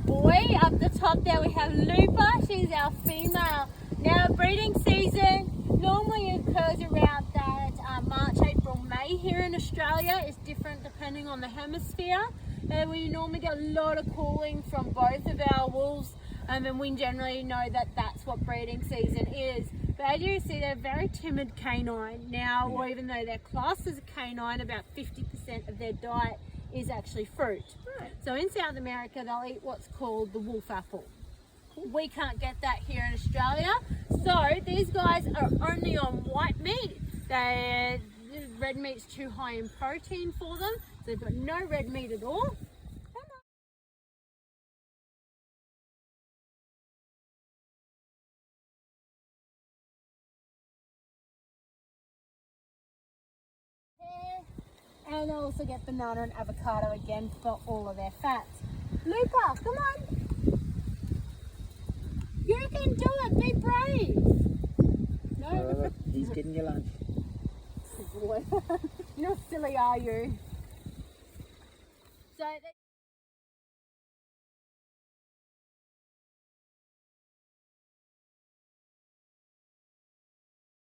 boy. Up the top there we have Lupa. She's our female. Now breeding season normally occurs around that March, April, May here in Australia. It's different depending on the hemisphere. And we normally get a lot of cooling from both of our wolves, and we generally know that that's what breeding season is. But as you see, they're a very timid canine now, or even though they're classed as a canine, about 50% of their diet is actually fruit. Right. So in South America, they'll eat what's called the wolf apple. We can't get that here in Australia. So these guys are only on white meat. The red meat's too high in protein for them, so they've got no red meat at all. And they'll also get banana and avocado again for all of their fats. Lupa, come on! You can do it, be brave! No? He's getting your lunch. You're not silly, are you? So